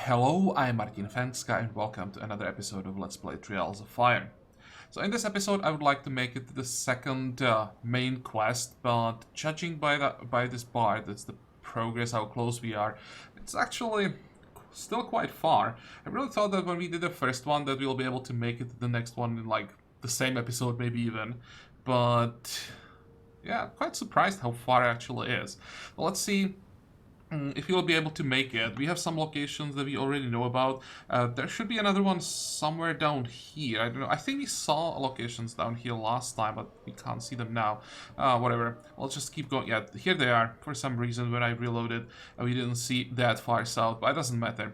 Hello, I'm Martin Fencka and welcome to another episode of Let's Play Trials of Fire. So in this episode I would like to make it to the second main quest, but judging by this bar, that's the progress, how close we are, it's actually still quite far. I really thought that when we did the first one that we'll be able to make it to the next one in like the same episode maybe even, but yeah, quite surprised how far it actually is. Well, let's see if you'll be able to make it. We have some locations that we already know about. There should be another one somewhere down here. I don't know. I think we saw locations down here last time, but we can't see them now. Whatever. I'll just keep going. Yeah, here they are. For some reason, when I reloaded, we didn't see that far south, but it doesn't matter.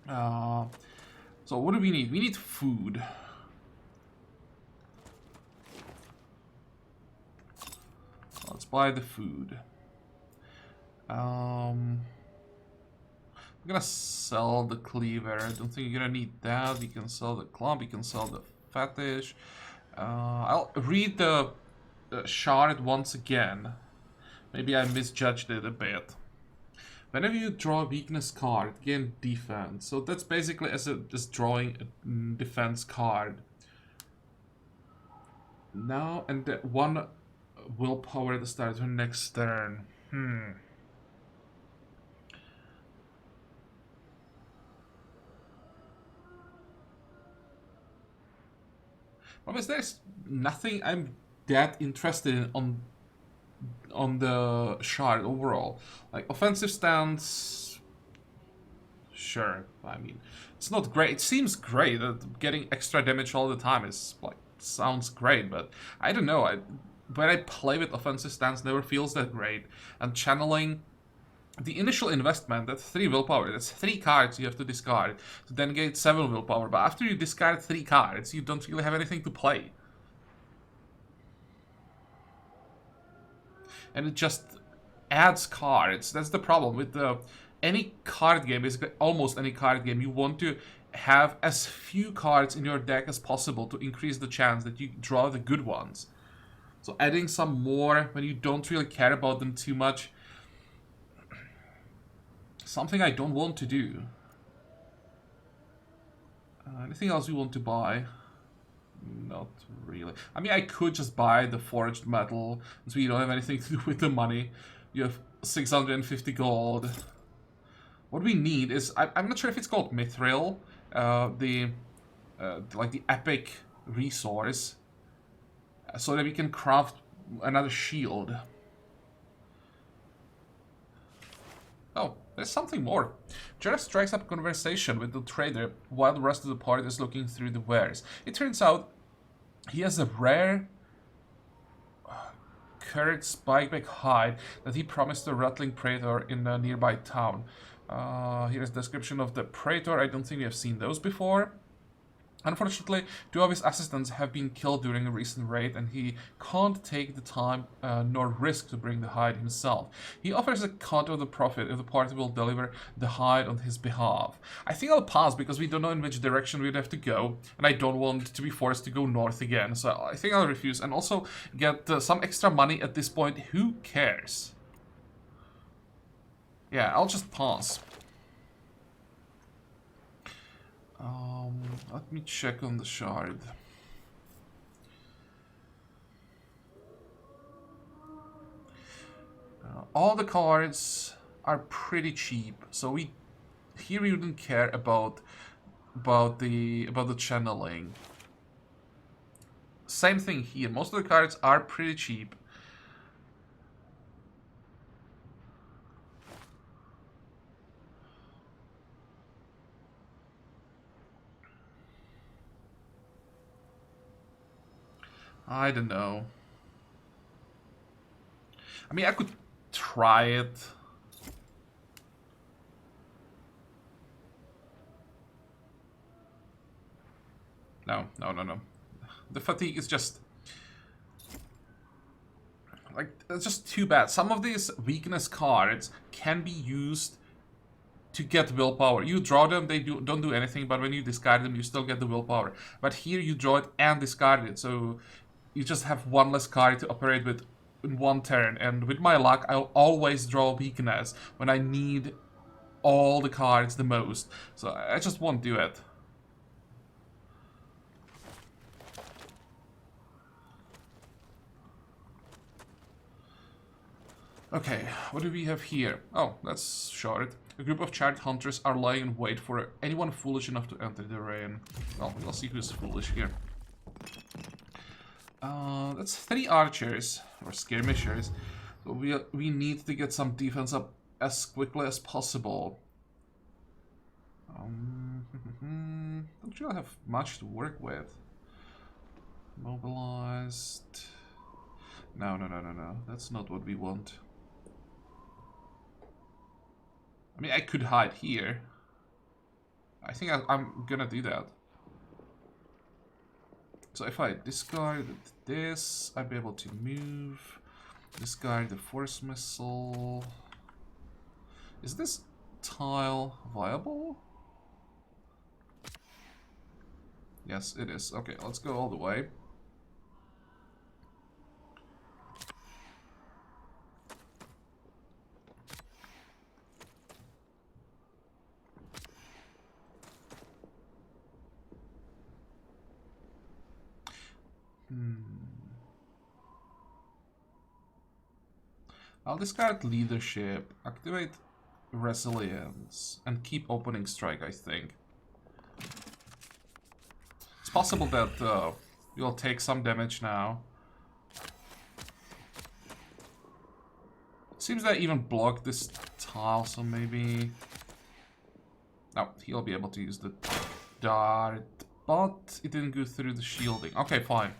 So what do we need? We need food. Let's buy the food. I'm gonna sell the cleaver. I don't think you're gonna need that. We can sell the clump, we can sell the fetish. I'll read the shard once again. Maybe I misjudged it a bit. Whenever you draw a weakness card, gain defense. So that's basically as drawing a defense card. Now, and the one willpower at the start of your next turn. Obviously, there's nothing I'm that interested in on the shard overall. Like offensive stance, sure. I mean, it's not great. It seems great that getting extra damage all the time is like sounds great, but I don't know. When I play with offensive stance, never feels that great. And channeling. The initial investment, that's 3 willpower, that's 3 cards you have to discard to then get 7 willpower, but after you discard 3 cards, you don't really have anything to play. And it just adds cards. That's the problem with any card game, basically almost any card game, you want to have as few cards in your deck as possible to increase the chance that you draw the good ones. So adding some more when you don't really care about them too much, something I don't want to do. Anything else you want to buy? Not really. I mean, I could just buy the forged metal, so you don't have anything to do with the money. You have 650 gold. What we need is, I'm not sure if it's called mithril, like the epic resource, so that we can craft another shield. Oh, there's something more. Jared strikes up a conversation with the trader while the rest of the party is looking through the wares. It turns out he has a rare curd spikeback hide that he promised the rattling praetor in a nearby town. Here's a description of the praetor. I don't think we have seen those before. Unfortunately, 2 of his assistants have been killed during a recent raid, and he can't take the time nor risk to bring the hide himself. He offers a cut of the profit if the party will deliver the hide on his behalf. I think I'll pass because we don't know in which direction we'd have to go, and I don't want to be forced to go north again, so I think I'll refuse, and also get some extra money at this point. Who cares? Yeah, I'll just pass. Let me check on the shard. All the cards are pretty cheap, so we wouldn't care about the channeling. Same thing here. Most of the cards are pretty cheap. I don't know. I mean, I could try it. No. The fatigue is just... like, it's just too bad. Some of these weakness cards can be used to get willpower. You draw them, they don't do anything, but when you discard them, you still get the willpower. But here you draw it and discard it, so you just have one less card to operate with in one turn. And with my luck, I'll always draw weakness when I need all the cards the most. So I just won't do it. Okay, what do we have here? Oh, that's short. A group of charred hunters are lying in wait for anyone foolish enough to enter the rain. Well, we'll see who's foolish here. That's 3 archers, or skirmishers. So we need to get some defense up as quickly as possible. Don't really have much to work with. Mobilized. No. That's not what we want. I mean, I could hide here. I think I'm gonna do that. So if I discard this, I'll be able to move. Discard the force missile. Is this tile viable? Yes, it is. Okay, let's go all the way. I'll discard leadership, activate resilience, and keep opening strike, I think. It's possible that you'll take some damage now. Seems that I even blocked this tile, so maybe... No, he'll be able to use the dart, but it didn't go through the shielding. Okay, fine.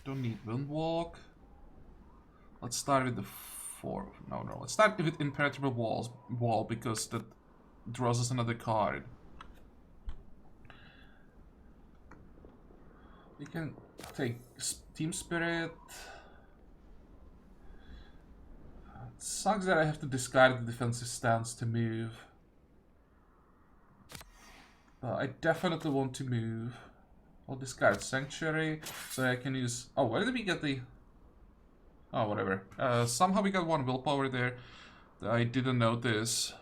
Don't need Windwalk. Let's start with the 4. No. Let's start with Impenetrable Wall because that draws us another card. We can take Team Spirit. It sucks that I have to discard the defensive stance to move. But I definitely want to move. I'll discard Sanctuary so I can use... Oh, where did we get the... Oh, whatever. Somehow we got 1 willpower there that I didn't notice.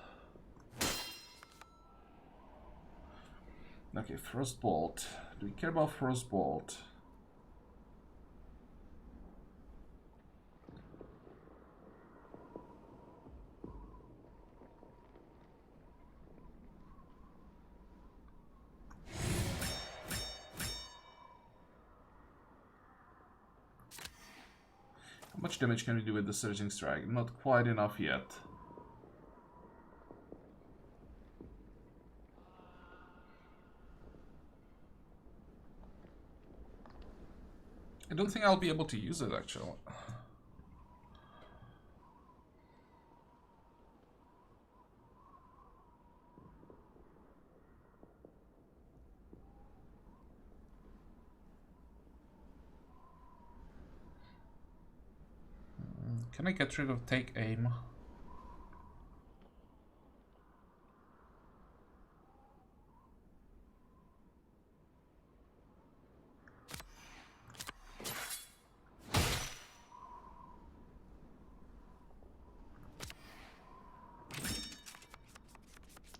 Okay, Frostbolt. Do we care about Frostbolt? How much damage can we do with the Surging Strike? Not quite enough yet. I don't think I'll be able to use it, actually. Can I get rid of Take Aim?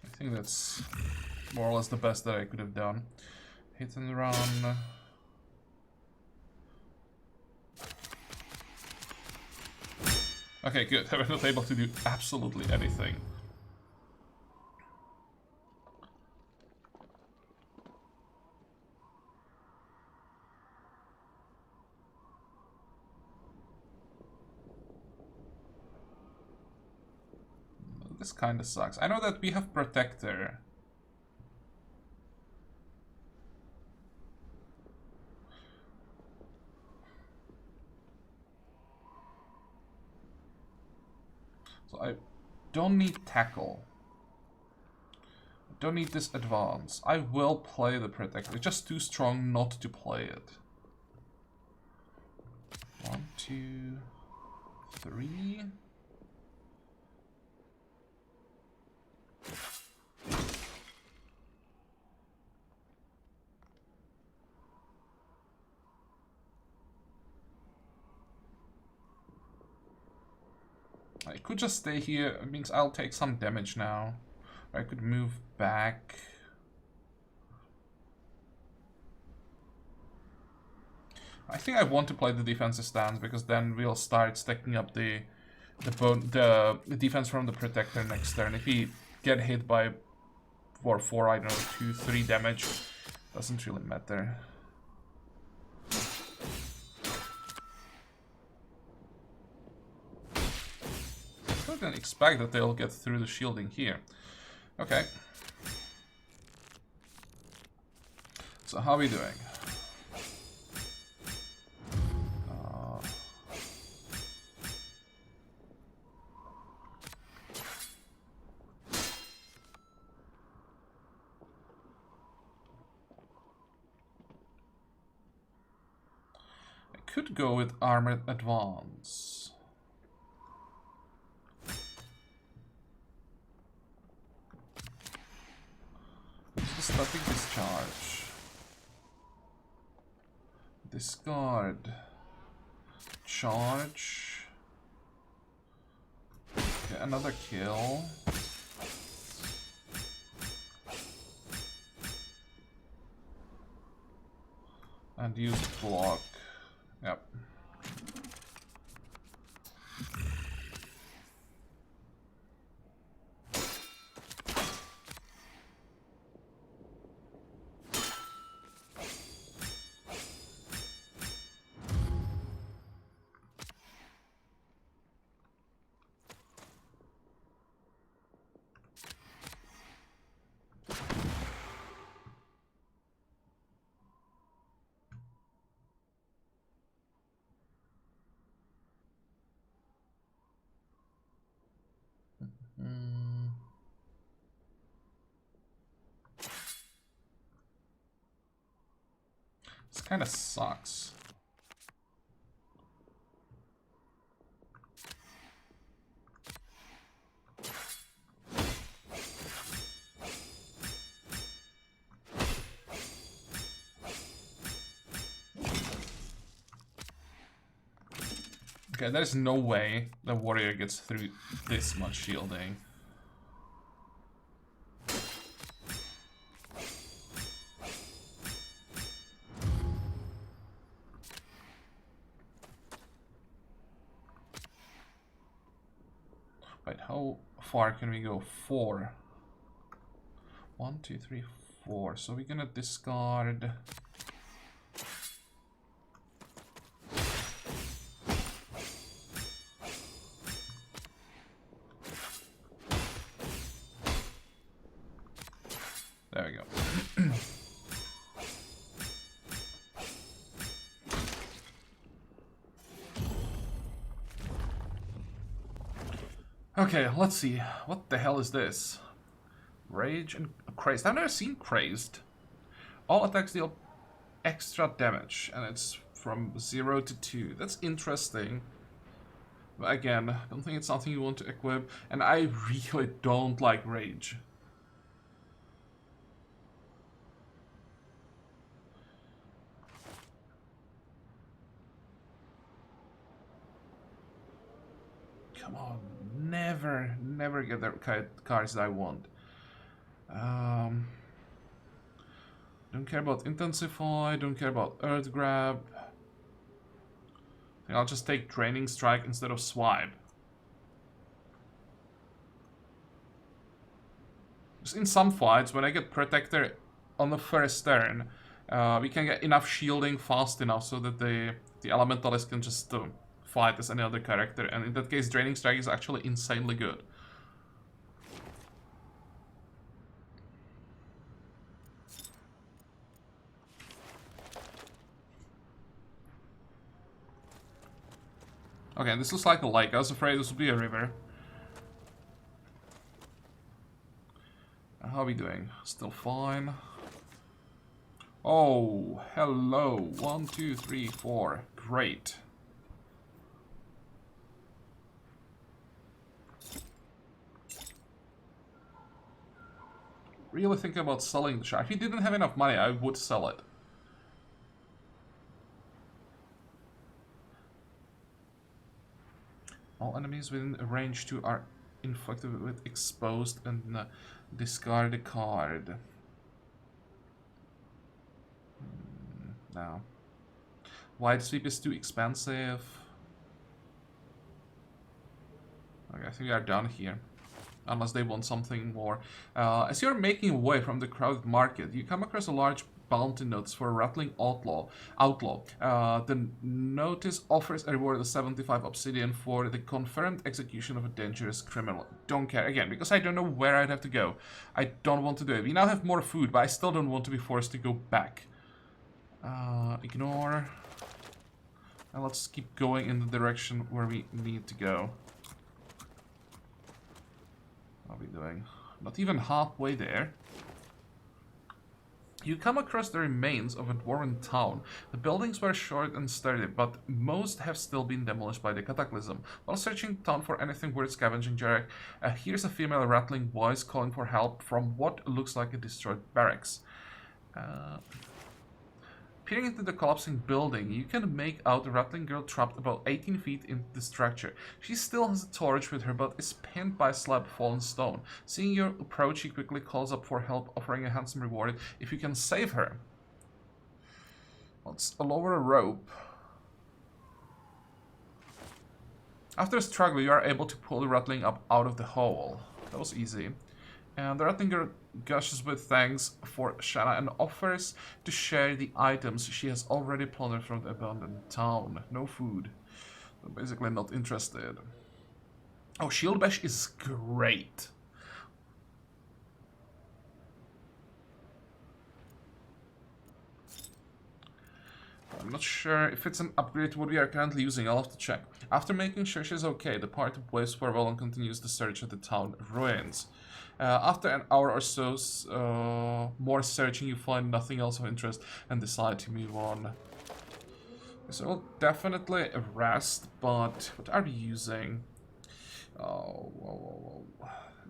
I think that's more or less the best that I could have done. Hit and run. Okay, good. I was not able to do absolutely anything. This kind of sucks. I know that we have Protector. So I don't need Tackle. I don't need this Advance. I will play the Protector. It's just too strong not to play it. 1, 2, 3... I could just stay here. It means I'll take some damage now. Or I could move back. I think I want to play the defensive stance because then we'll start stacking up the defense from the protector next turn. If he get hit by for I don't know 2-3 damage, doesn't really matter. I couldn't expect that they'll get through the shielding here. Okay. So how are we doing? Could go with armored advance. Static discharge. Discard. Charge. Okay, another kill. And use block. Yep. This kind of sucks. Okay, there's no way the warrior gets through this much shielding. Wait, how far can we go? 4. 1, 2, 3, 4. So we're gonna discard. There we go. Okay, let's see. What the hell is this? Rage and Crazed. I've never seen Crazed. All attacks deal extra damage, and it's from 0 to 2. That's interesting. But again, I don't think it's something you want to equip, and I really don't like Rage. Come on, never get the cards that I want. Don't care about Intensify, don't care about Earth Grab. I think I'll just take Draining Strike instead of Swipe. Just in some fights, when I get Protector on the first turn, we can get enough shielding fast enough so that the Elementalist can just fight as any other character, and in that case Draining Strike is actually insanely good. Okay, this looks like a lake. I was afraid this would be a river. How are we doing? Still fine. Oh, hello. 1, 2, 3, 4. Great. Really thinking about selling the shark. If he didn't have enough money, I would sell it. All All enemies within range 2 are inflicted with exposed and discard a card. No. Wide sweep is too expensive. Okay, I think we are done here. Unless they want something more. As you're making your way from the crowded market, you come across a large bounty notice for a rattling outlaw. The notice offers a reward of 75 obsidian for the confirmed execution of a dangerous criminal. Don't care. Again, because I don't know where I'd have to go. I don't want to do it. We now have more food, but I still don't want to be forced to go back. Ignore. And let's keep going in the direction where we need to go. What are we doing? Not even halfway there. You come across the remains of a dwarven town. The buildings were short and sturdy, but most have still been demolished by the Cataclysm. While searching the town for anything worth scavenging, Jarek hears a female rattling voice calling for help from what looks like a destroyed barracks. Peering into the collapsing building, you can make out a rattling girl trapped about 18 feet into the structure. She still has a torch with her, but is pinned by a slab of fallen stone. Seeing you approach, she quickly calls up for help, offering a handsome reward if you can save her. Let's lower a rope. After a struggle, you are able to pull the rattling up out of the hole. That was easy. And the rattling girl gushes with thanks for Shanna and offers to share the items she has already plundered from the abandoned town. No food. So basically not interested. Oh, Shield Bash is great. I'm not sure if it's an upgrade to what we are currently using. I'll have to check. After making sure she's okay, the party waves farewell and continues the search of the town ruins. After an hour or so more searching, you find nothing else of interest and decide to move on. So we'll definitely rest, but what are we using? Oh, whoa.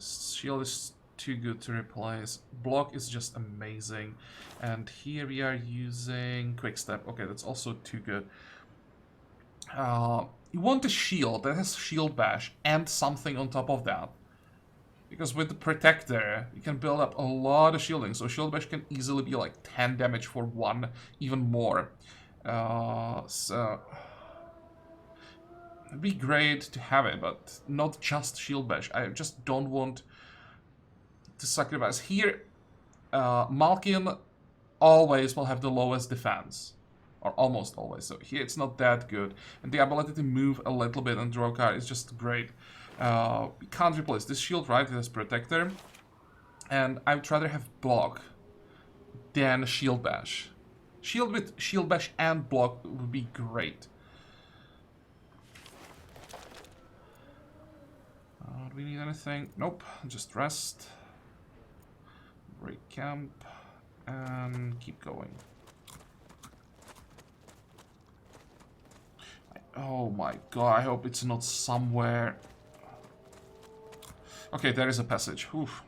Shield is too good to replace. Block is just amazing. And here we are using Quick Step. Okay, that's also too good. You want a shield that has Shield Bash and something on top of that. Because with the Protector, you can build up a lot of shielding. So Shield Bash can easily be like 10 damage for 1, even more. So it'd be great to have it, but not just Shield Bash. I just don't want to sacrifice. Here, Malkin always will have the lowest defense. Or almost always. So here it's not that good. And the ability to move a little bit and draw a card is just great. We can't replace this shield, right? It has Protector. And I would rather have Block than Shield Bash. Shield with Shield Bash and Block would be great. Do we need anything? Nope. Just rest. Break camp. And keep going. Oh my god, I hope it's not somewhere. Okay, there is a passage. Oof.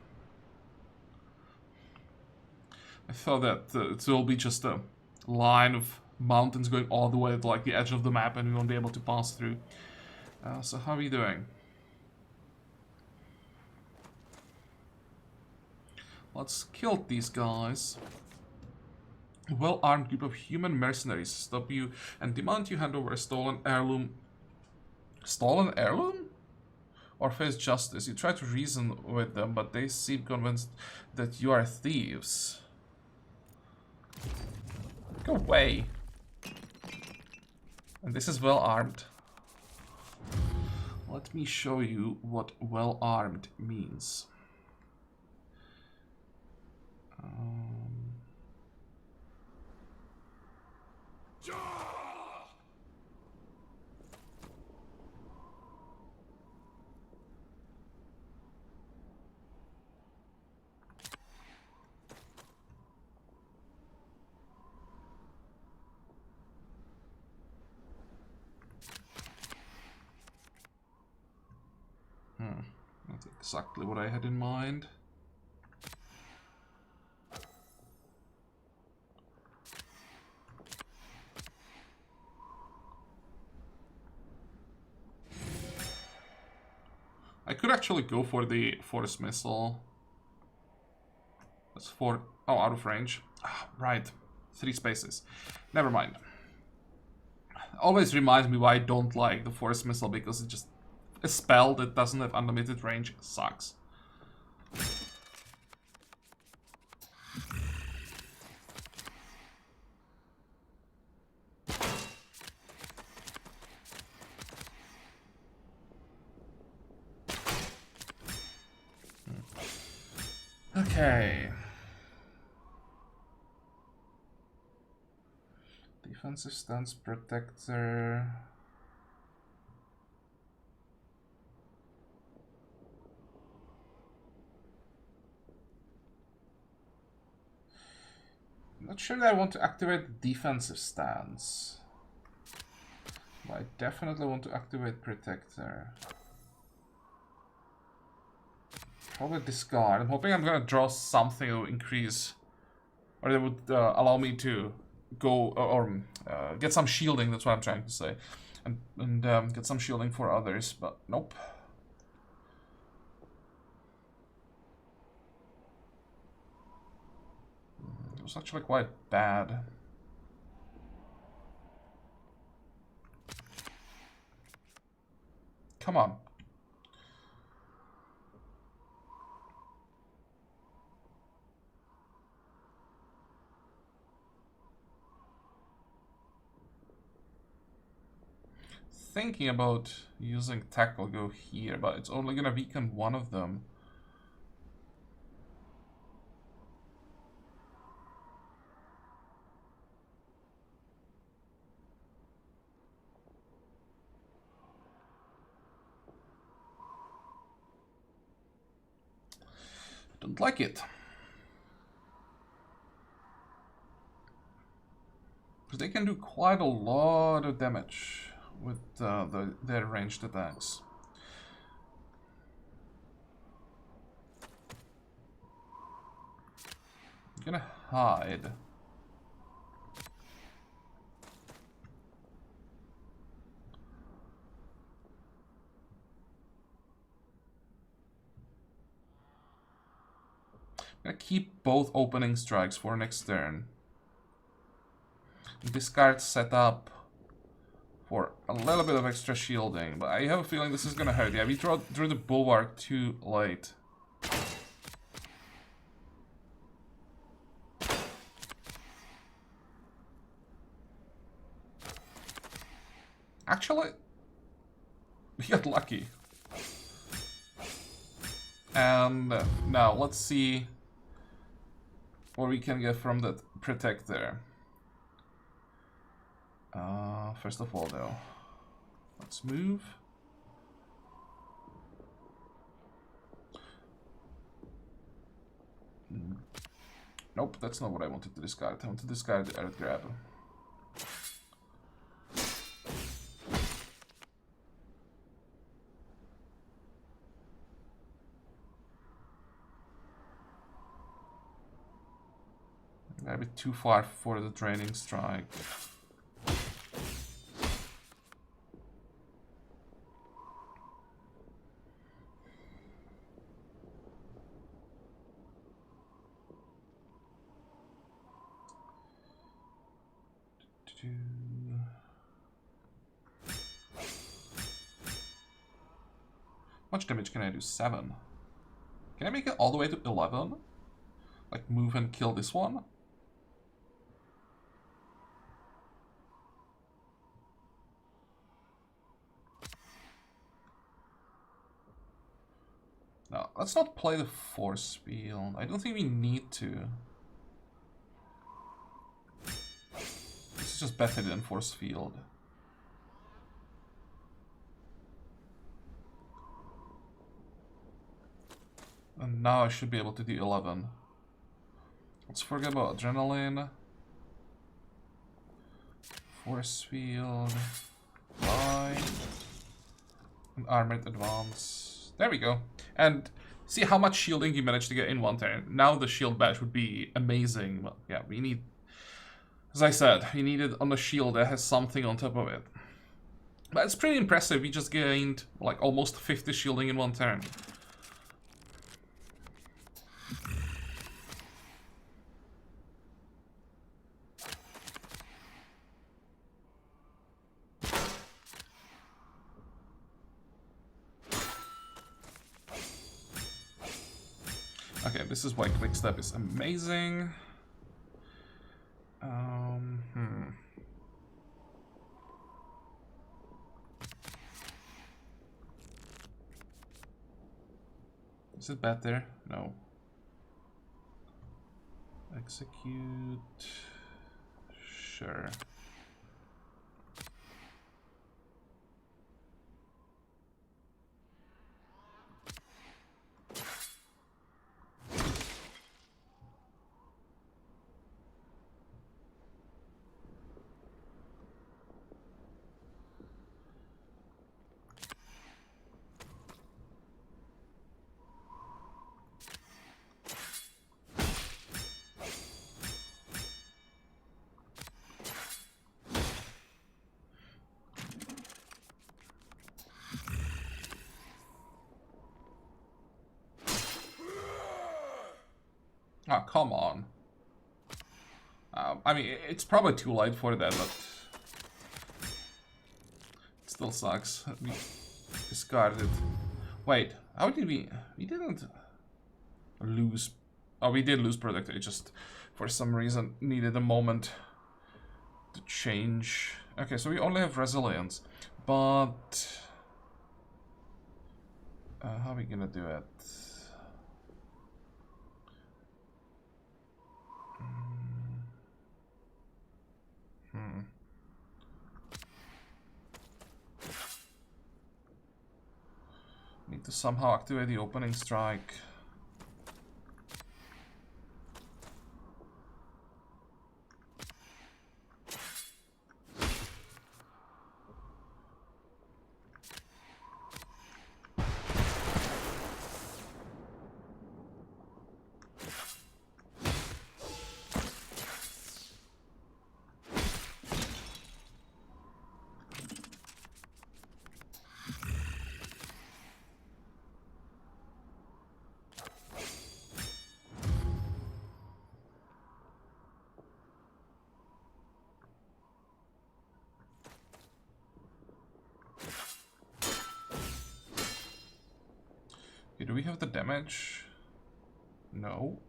I thought that it will be just a line of mountains going all the way to like the edge of the map and we won't be able to pass through. So how are we doing? Let's kill these guys. A well-armed group of human mercenaries stop you and demand you hand over a stolen heirloom. Stolen heirloom? Or face justice. You try to reason with them, but they seem convinced that you are thieves. Go away. And this is well-armed. Let me show you what well-armed means. Not exactly what I had in mind. I could actually go for the force missile. That's 4... Oh, out of range. Ah, right. 3 spaces. Never mind. Always reminds me why I don't like the force missile, because it just... A spell that doesn't have unlimited range sucks. Okay. Defensive stance, protector. Not sure that I want to activate the defensive stance. But I definitely want to activate protector. Probably discard. I'm hoping I'm gonna draw something that will increase, or that would allow me to go or get some shielding. That's what I'm trying to say, and get some shielding for others. But nope. It was actually quite bad. Come on. Thinking about using tackle go here, but it's only gonna weaken one of them. Don't like it. Because they can do quite a lot of damage with their ranged attacks. I'm gonna hide. I'm gonna keep both opening strikes for next turn. Discard set up for a little bit of extra shielding, but I have a feeling this is gonna hurt. Yeah, we drew the bulwark too late. Actually, we got lucky. And now let's see what we can get from that protector. First of all, though, let's move. Nope, that's not what I wanted to discard. I want to discard the earth grab. A bit too far for the draining strike. How much damage can I do? 7. Can I make it all the way to 11? Like move and kill this one? No, let's not play the force field. I don't think we need to. This is just better than force field. And now I should be able to do 11. Let's forget about adrenaline. Force field. Fly. And armored advance. There we go. And see how much shielding you managed to get in one turn. Now the shield badge would be amazing. But yeah, we need... As I said, we need it on a shield that has something on top of it. But it's pretty impressive. We just gained like almost 50 shielding in one turn. Okay, this is why quick step is amazing. Is it better? No. Execute. Sure. Oh, come on. I mean, it's probably too late for that, but it still sucks. We discarded it. Wait, how did we... We didn't lose... Oh, we did lose product. It just, for some reason, needed a moment to change. Okay, so we only have resilience, but... how are we gonna do it? Need to somehow activate the opening strike. Okay, do we have the damage? No.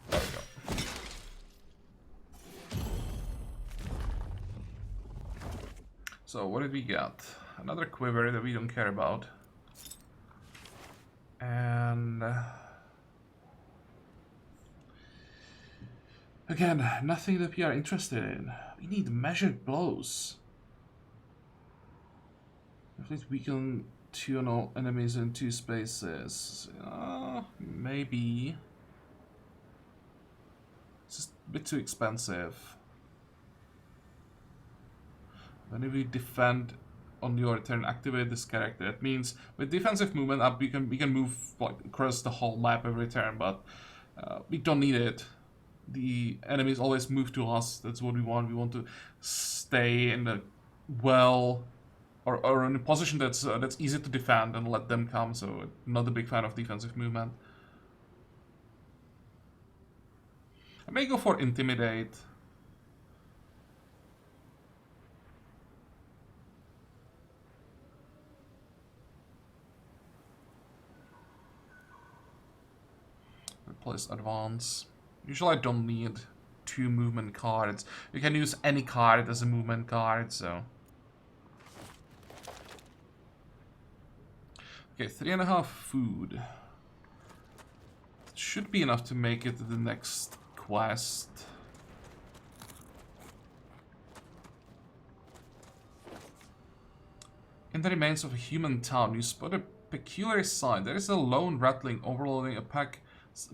There we go. So what did we get? Another quiver that we don't care about. And... again, nothing that we are interested in. We need measured blows. At least we can tune all enemies in 2 spaces. Maybe. It's just a bit too expensive. When we defend on your turn, activate this character. That means with defensive movement up, we can move like across the whole map every turn, but we don't need it. The enemies always move to us. That's what we want. We want to stay in the well, or in a position that's easy to defend and let them come. So I'm not a big fan of defensive movement. I may go for intimidate. Replace advance. Usually I don't need 2 movement cards. You can use any card as a movement card, so... Okay, 3.5 food. Should be enough to make it to the next quest. In the remains of a human town, you spot a peculiar sight. There is a lone rattling overloading a pack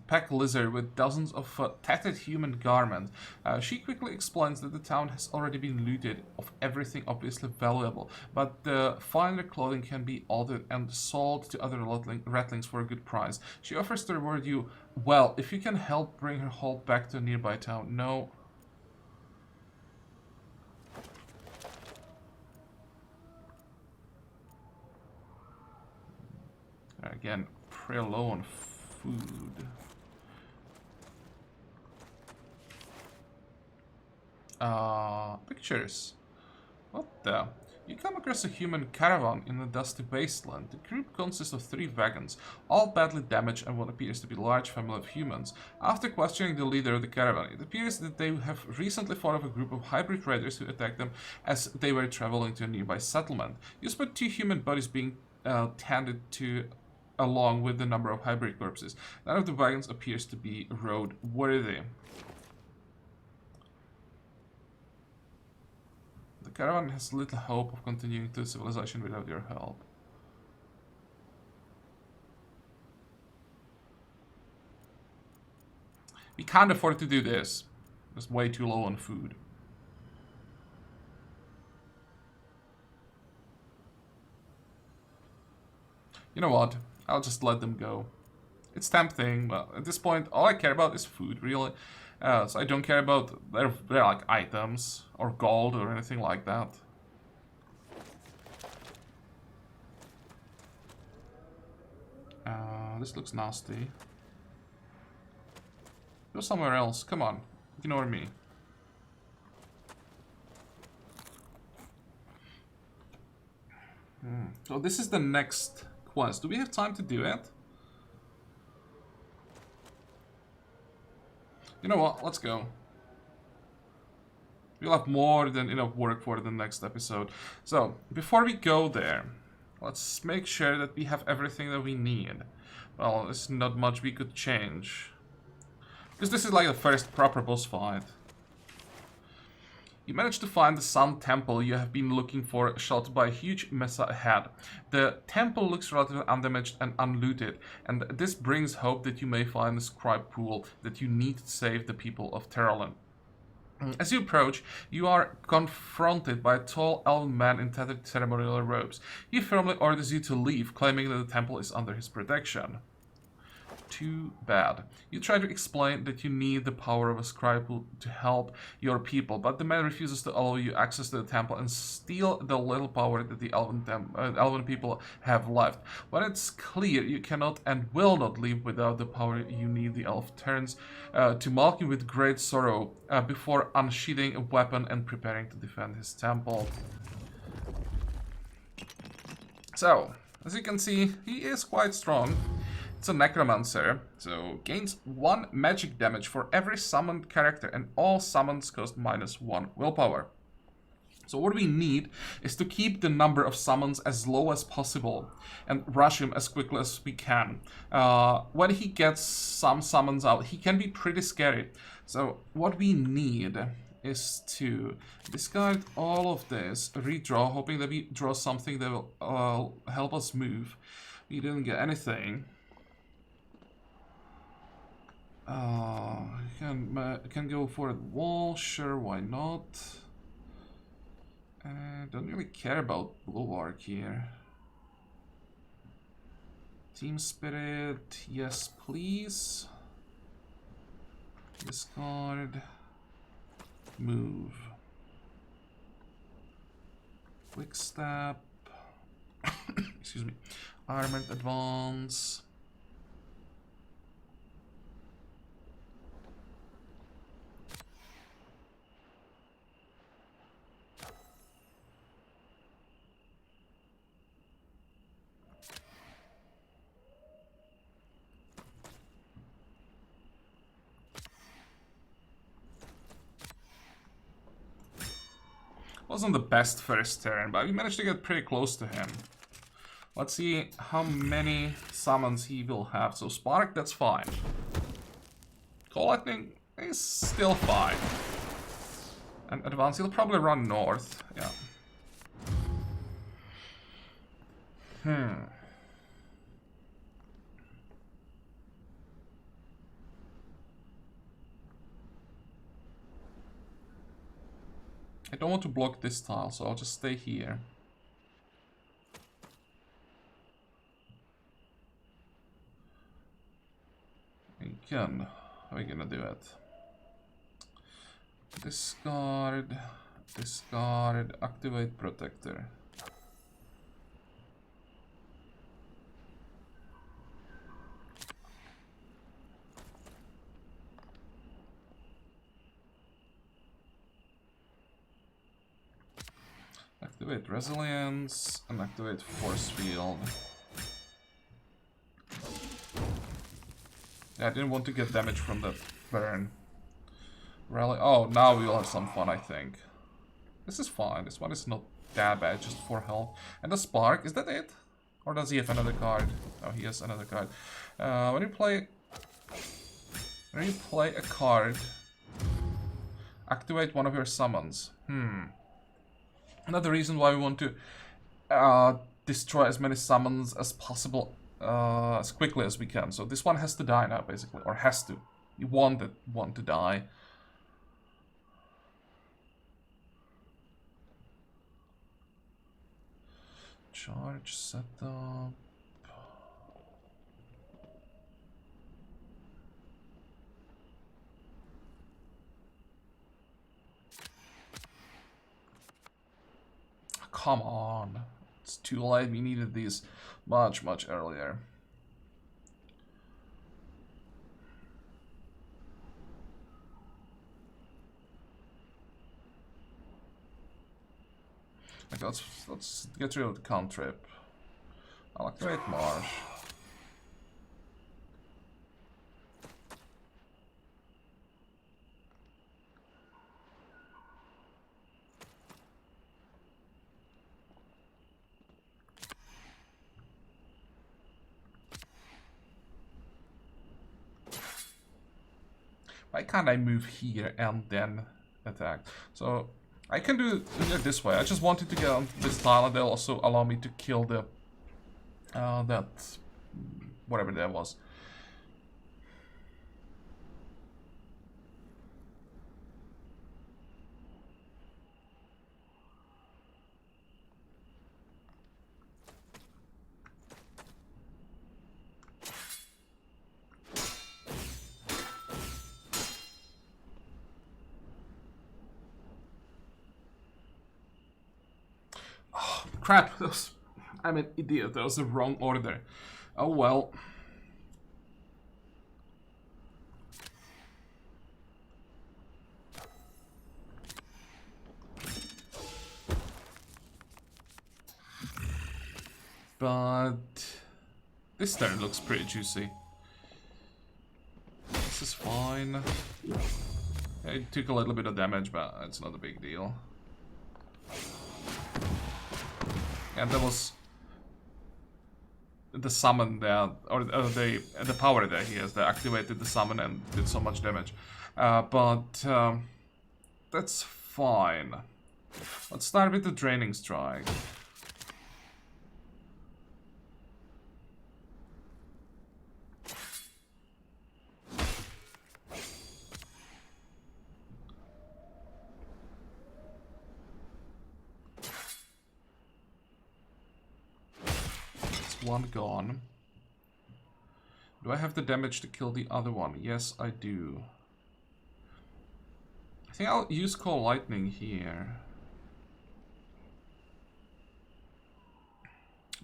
pack lizard with dozens of tattered human garments. She quickly explains that the town has already been looted of everything obviously valuable, but the finer clothing can be altered and sold to other rattlings for a good price. She offers to reward you, well, if you can help bring her hold back to a nearby town. No. Again, pretty low on food. Pictures. What the? You come across a human caravan in a dusty wasteland. The group consists of 3 wagons, all badly damaged and what appears to be a large family of humans. After questioning the leader of the caravan, it appears that they have recently fought off a group of hybrid raiders who attacked them as they were traveling to a nearby settlement. You spot 2 human bodies being tended to along with the number of hybrid corpses. None of the wagons appears to be road-worthy. The caravan has little hope of continuing to civilization without your help. We can't afford to do this. It's way too low on food. You know what? I'll just let them go. It's tempting, but at this point, all I care about is food, really. So I don't care about their like items or gold or anything like that. This looks nasty. Go somewhere else. Come on, ignore me. So this is the next quest. Do we have time to do it? You know what? Let's go. We'll have more than enough work for the next episode. So, before we go there, let's make sure that we have everything that we need. Well, there's not much we could change. Because this is like the first proper boss fight. You managed to find the Sun Temple you have been looking for, sheltered by a huge mesa ahead. The temple looks relatively undamaged and unlooted, and this brings hope that you may find the scribe pool that you need to save the people of Terraland. As you approach, you are confronted by a tall elven man in tattered ceremonial robes. He firmly orders you to leave, claiming that the temple is under his protection. Too bad. You try to explain that you need the power of a scribe to help your people, but the man refuses to allow you access to the temple and steal the little power that the elven people have left. When it's clear you cannot and will not leave without the power you need, the elf turns to mock you with great sorrow before unsheathing a weapon and preparing to defend his temple. So, as you can see, he is quite strong. It's a necromancer, so gains 1 magic damage for every summoned character, and all summons cost -1 willpower. So what we need is to keep the number of summons as low as possible and rush him as quickly as we can. When he gets some summons out, he can be pretty scary. So what we need is to discard all of this, redraw, hoping that we draw something that will help us move. We didn't get anything. Can go for the wall, sure, why not? Don't really care about Bulwark here. Team Spirit, yes please. Discard. Move. Quick step. Excuse me. Armored advance. Wasn't the best first turn, but we managed to get pretty close to him. Let's see how many summons he will have. So Spark, that's fine. Cold Lightning is still fine. And Advance, he'll probably run north. Yeah. I don't want to block this tile, so I'll just stay here. Again, how are we gonna do it? Discard, discard, activate protector. Activate resilience and activate force field. Yeah, I didn't want to get damage from that burn. Rally. Oh, now we will have some fun, I think. This is fine. This one is not that bad, just 4 health. And the spark, is that it? Or does he have another card? Oh, he has another card. When you play a card, activate one of your summons. Another reason why we want to destroy as many summons as possible as quickly as we can. So this one has to die now, basically, or has to. You want one to die. Charge setup. Come on. It's too late. We needed these much, much earlier. Like, let's get rid of the cantrip. I'll activate Marsh. Why can't I move here and then attack? So I can do it this way. I just wanted to get on this tile, and they'll also allow me to kill the that whatever that was. Crap, I'm an idiot, that was the wrong order. Oh well. But this turn looks pretty juicy. This is fine. It took a little bit of damage, but it's not a big deal. And there was the summon there, or the power that he has that activated the summon and did so much damage. But that's fine. Let's start with the draining strike. One gone. Do I have the damage to kill the other one? Yes, I do. I think I'll use Call Lightning here.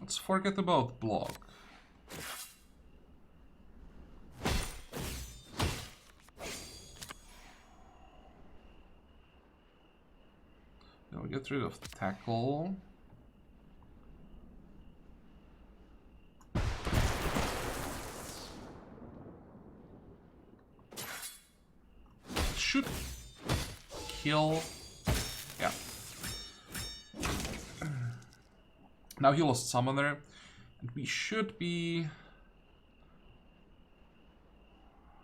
Let's forget about block. Then we get rid of tackle. Should kill. Yeah. Now he lost Summoner, and we should be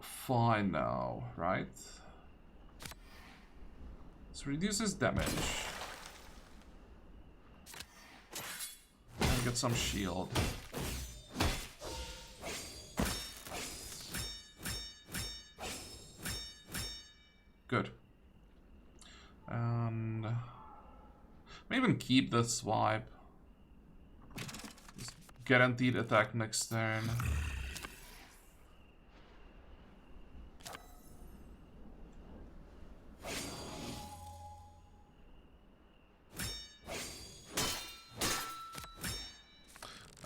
fine now, right? This reduces damage. And get some shield. Good. And Even keep this swipe. Just guaranteed attack next turn.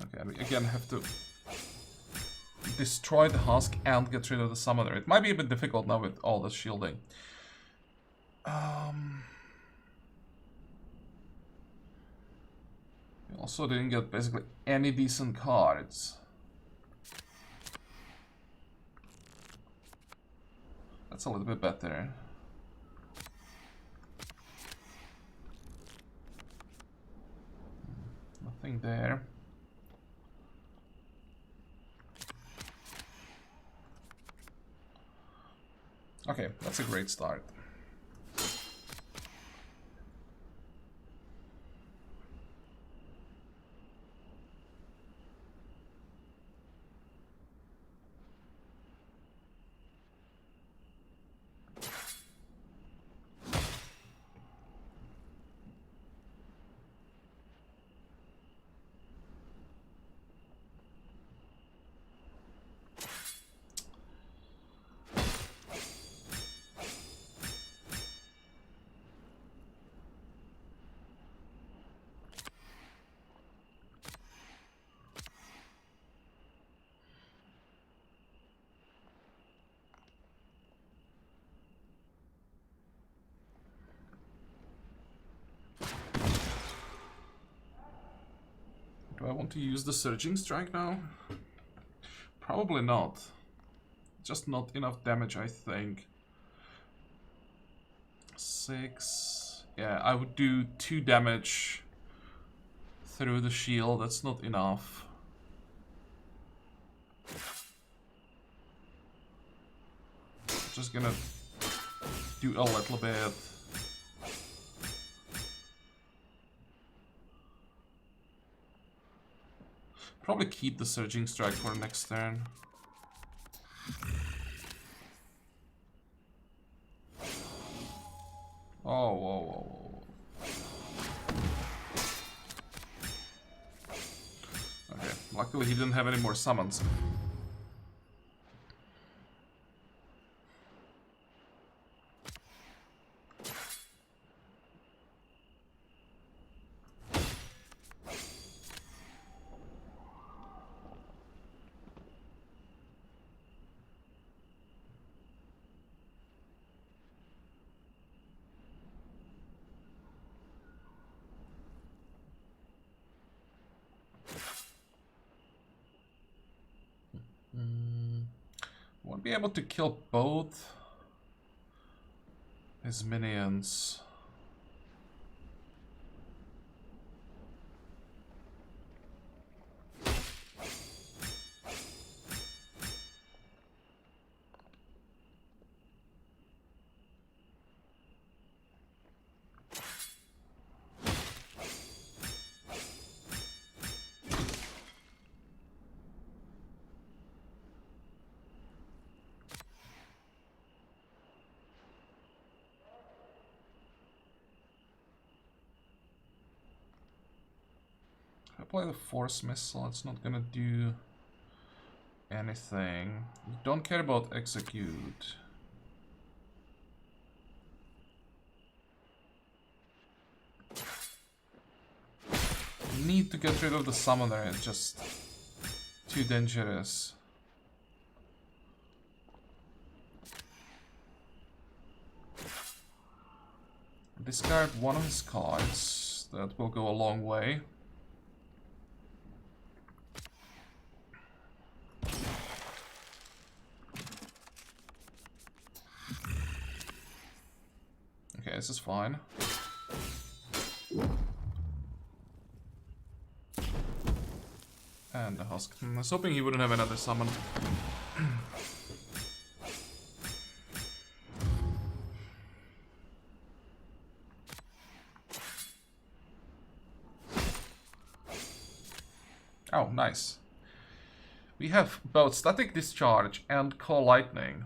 Okay, we again have to destroy the husk and get rid of the summoner. It might be a bit difficult now with all this shielding. We also didn't get basically any decent cards. That's a little bit better. Nothing there. Okay, that's a great start. Do I want to use the Surging Strike now? Probably not. Just not enough damage, I think. 6. Yeah, I would do 2 damage through the shield. That's not enough. Just gonna do a little bit. Probably keep the Surging Strike for next turn. Oh, whoa, whoa, whoa. Okay, luckily he didn't have any more summons. Won't be able to kill both his minions. If I play the Force Missile, it's not gonna do anything. You don't care about Execute. You need to get rid of the Summoner, it's just too dangerous. Discard one of his cards. That will go a long way. Okay, this is fine. And the husk. I was hoping he wouldn't have another summon. Oh, nice. We have both Static Discharge and Call Lightning.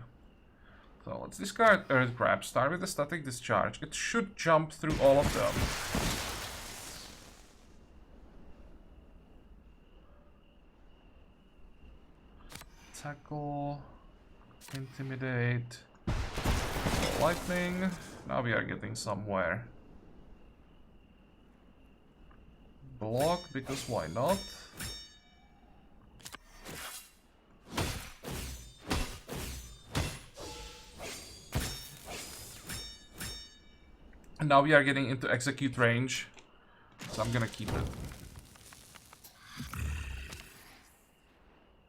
So let's discard Earth Grab, start with the Static Discharge. It should jump through all of them. tackle, intimidate, lightning. Now we are getting somewhere. Block, because why not? And now we are getting into execute range, so I'm gonna keep it.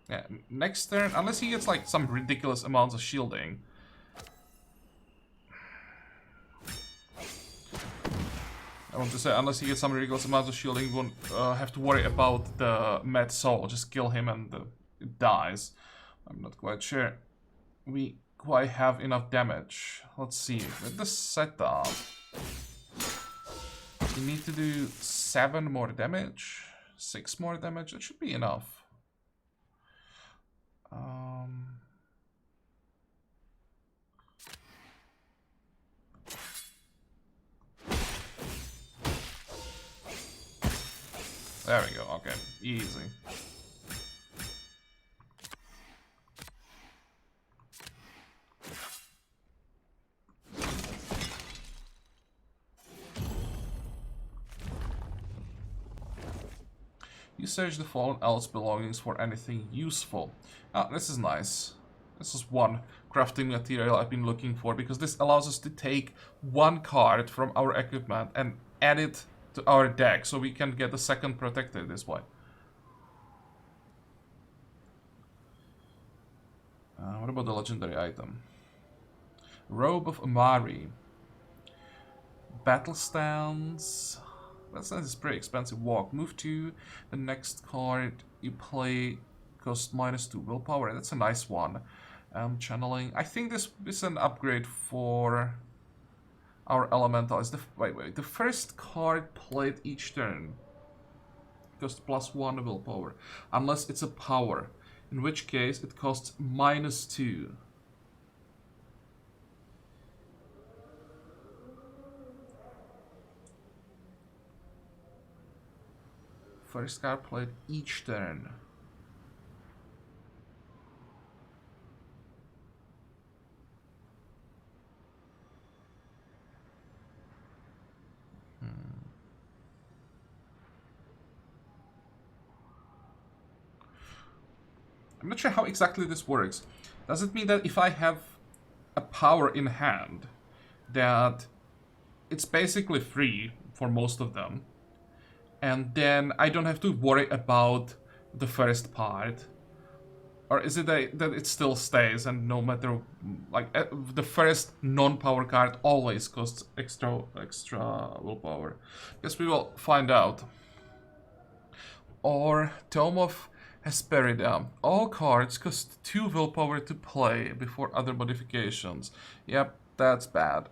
Yeah, next turn, unless he gets like some ridiculous amounts of shielding. I want to say, unless he gets some ridiculous amounts of shielding, we won't have to worry about the mad soul. Just kill him and it dies. I'm not quite sure we quite have enough damage. Let's see, with the setup, we need to do 7 more damage, 6 more damage. That should be enough. There we go, okay, easy. You search the fallen elf's belongings for anything useful. Ah, this is nice. This is one crafting material I've been looking for, because this allows us to take one card from our equipment and add it to our deck, so we can get a second protector this way. What about the legendary item? Robe of Amari. Battle stance. That stance is pretty expensive. Walk. Move to the next card you play costs -2 willpower. That's a nice one. Channeling. I think this is an upgrade for our elemental. Is the wait. The first card played each turn costs +1 willpower, unless it's a power, in which case it costs -2. First card played each turn. I'm not sure how exactly this works. Does it mean that if I have a power in hand, that it's basically free for most of them, and then I don't have to worry about the first part? Or is it that it still stays, and no matter, like, the first non-power card always costs extra willpower? Guess we will find out. Or Tome of Hesperida. All cards cost 2 willpower to play before other modifications. Yep, that's bad.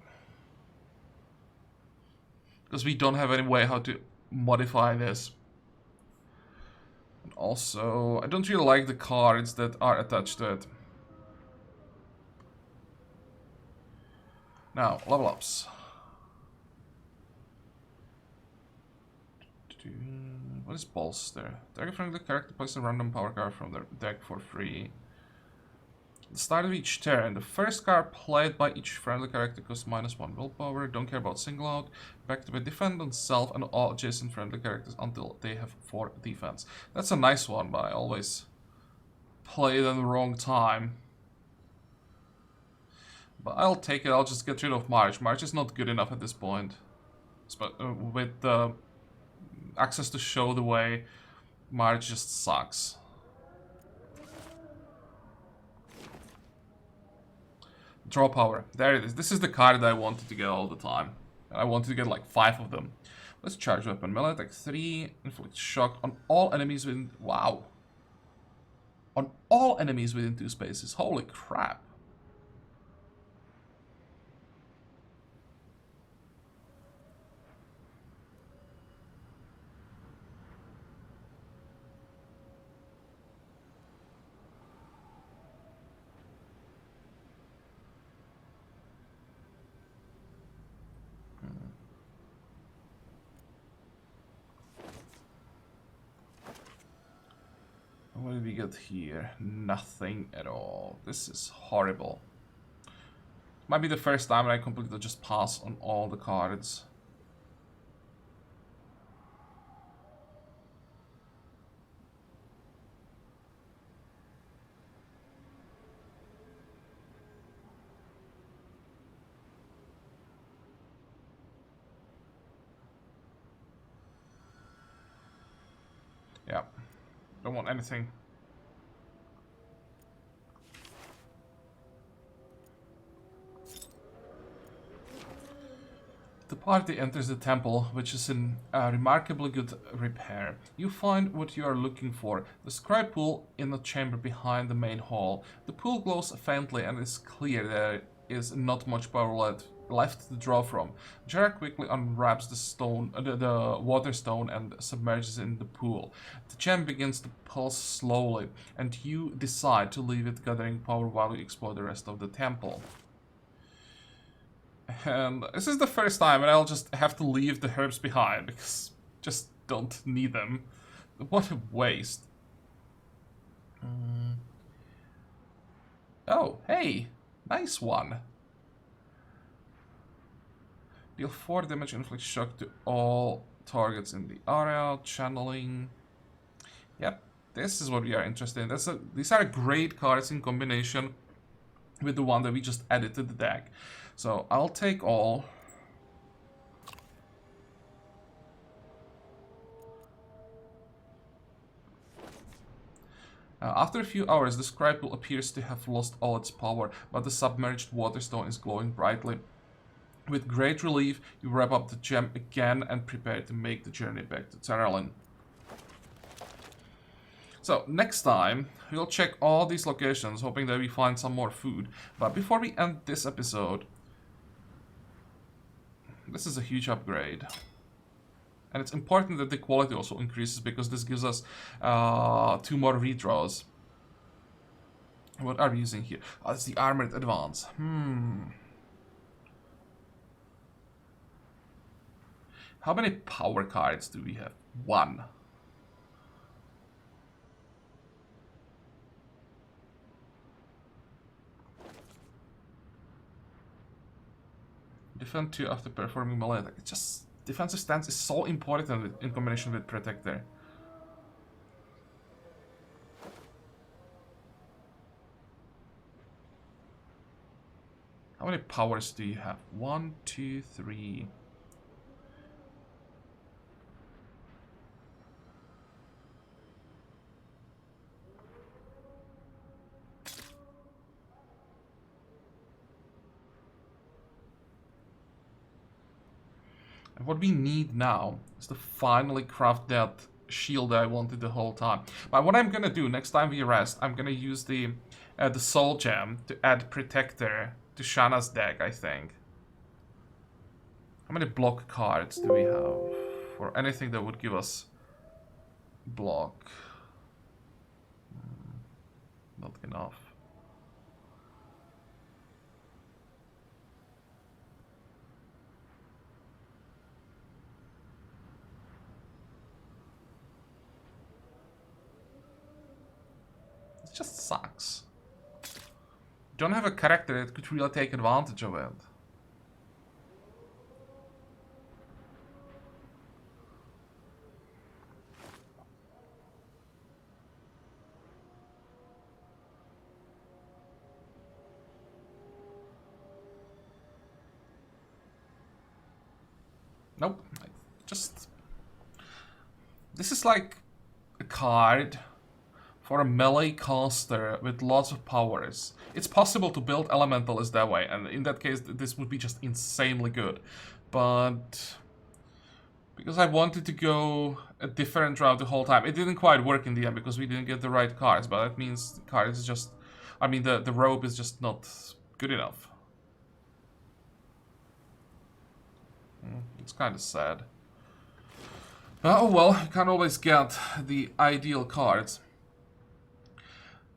Because we don't have any way how to modify this. And also, I don't really like the cards that are attached to it. Now, level ups. What is Bolster? Target friendly character places a random power card from their deck for free. At the start of each turn, the first card played by each friendly character costs -1 willpower. Don't care about single out. Activate defend on self and all adjacent friendly characters until they have 4 defense. That's a nice one, but I always play it at the wrong time. But I'll take it. I'll just get rid of March. March is not good enough at this point. But with the access to show the way, March just sucks. Draw power. There it is. This is the card that I wanted to get all the time. I wanted to get like 5 of them. Let's charge weapon. Melee attack 3. Inflict shock on all enemies within... Wow. On all enemies within 2 spaces. Holy crap. What did we we get here? Nothing at all. This is horrible. Might be the first time I completely just pass on all the cards. Yeah, don't want anything. The party enters the temple, which is in remarkably good repair. You find what you are looking for, the scribe pool in the chamber behind the main hall. The pool glows faintly and it's clear there is not much power left to draw from. Jared quickly unwraps the stone, the water stone and submerges it in the pool. The gem begins to pulse slowly, and you decide to leave it gathering power while you explore the rest of the temple. And this is the first time, and I'll just have to leave the herbs behind because just don't need them. What a waste. Oh, hey, nice one. Deal 4 damage, inflict shock to all targets in the area. Channeling. Yep, this is what we are interested in. These are great cards in combination with the one that we just added to the deck. So I'll take all. After a few hours, the scribe pool appears to have lost all its power, but the submerged waterstone is glowing brightly. With great relief, you wrap up the gem again and prepare to make the journey back to Caravan. So, next time, we'll check all these locations, hoping that we find some more food. But before we end this episode, this is a huge upgrade. And it's important that the quality also increases, because this gives us 2 more redraws. What are we using here? Oh, it's the Armored Advance. How many power cards do we have? 1. Defend 2 after performing melee attack. It's just defensive stance is so important in combination with Protector. How many powers do you have? 1, 2, 3. And what we need now is to finally craft that shield that I wanted the whole time. But what I'm gonna do next time we rest, I'm gonna use the soul gem to add Protector to Shanna's deck, I think. How many block cards do we have for anything that would give us block? Not enough. It just sucks. Don't have a character that could really take advantage of it. Nope. Just... This is like a card for a melee caster with lots of powers. It's possible to build elementalists that way, and in that case this would be just insanely good. But because I wanted to go a different route the whole time, it didn't quite work in the end because we didn't get the right cards, but that means the card is just... I mean, the robe is just not good enough. It's kind of sad. Oh well, you can't always get the ideal cards.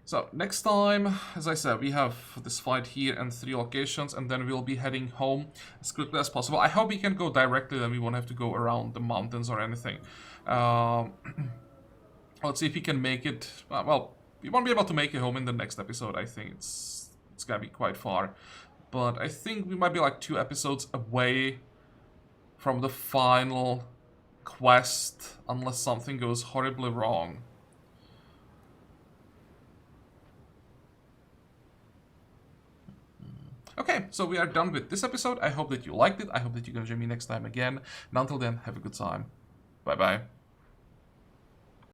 So, next time, as I said, we have this fight here and 3 locations, and then we'll be heading home as quickly as possible. I hope we can go directly, then we won't have to go around the mountains or anything. Let's see if we can make it, well, we won't be able to make it home in the next episode. I think it's gonna be quite far. But I think we might be like 2 episodes away from the final quest, unless something goes horribly wrong. Okay, so we are done with this episode. I hope that you liked it. I hope that you're gonna join me next time again. And until then, have a good time. Bye-bye.